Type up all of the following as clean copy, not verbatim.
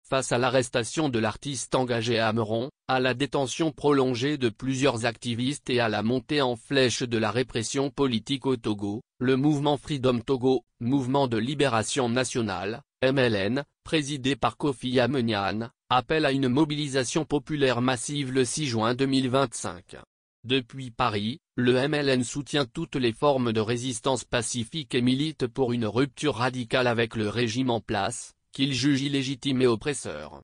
Face à l'arrestation de l'artiste engagé à Meron, à la détention prolongée de plusieurs activistes et à la montée en flèche de la répression politique au Togo, le mouvement Freedom Togo, Mouvement de Libération Nationale, MLN, présidé par Kofi Amenian, appelle à une mobilisation populaire massive le 6 juin 2025. Depuis Paris, le MLN soutient toutes les formes de résistance pacifique et milite pour une rupture radicale avec le régime en place, qu'il juge illégitime et oppresseur.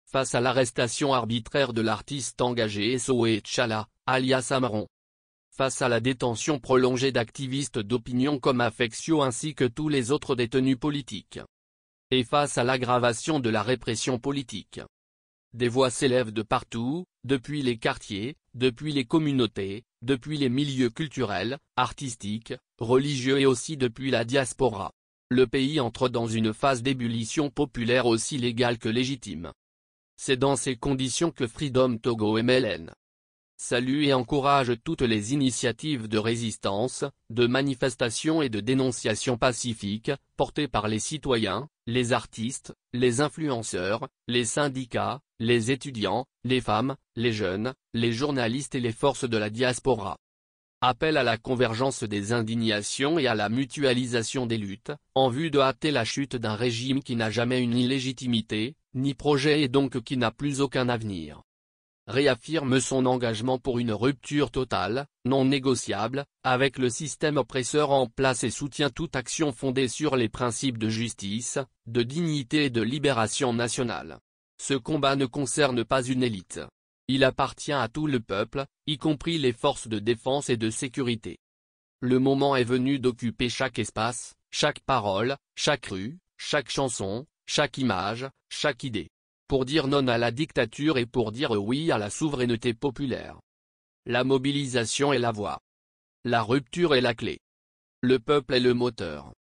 Face à l'arrestation arbitraire de l'artiste engagé Sowe Tchala, alias Amaron. Face à la détention prolongée d'activistes d'opinion comme Affectio ainsi que tous les autres détenus politiques. Et face à l'aggravation de la répression politique. Des voix s'élèvent de partout, depuis les quartiers, depuis les communautés, depuis les milieux culturels, artistiques, religieux et aussi depuis la diaspora. Le pays entre dans une phase d'ébullition populaire aussi légale que légitime. C'est dans ces conditions que Freedom Togo MLN salue et encourage toutes les initiatives de résistance, de manifestation et de dénonciation pacifique, portées par les citoyens, les artistes, les influenceurs, les syndicats, les étudiants, les femmes, les jeunes, les journalistes et les forces de la diaspora. Appel à la convergence des indignations et à la mutualisation des luttes, en vue de hâter la chute d'un régime qui n'a jamais eu ni légitimité, ni projet et donc qui n'a plus aucun avenir. Réaffirme son engagement pour une rupture totale, non négociable, avec le système oppresseur en place et soutient toute action fondée sur les principes de justice, de dignité et de libération nationale. Ce combat ne concerne pas une élite. Il appartient à tout le peuple, y compris les forces de défense et de sécurité. Le moment est venu d'occuper chaque espace, chaque parole, chaque rue, chaque chanson, chaque image, chaque idée. Pour dire non à la dictature et pour dire oui à la souveraineté populaire. La mobilisation est la voie. La rupture est la clé. Le peuple est le moteur.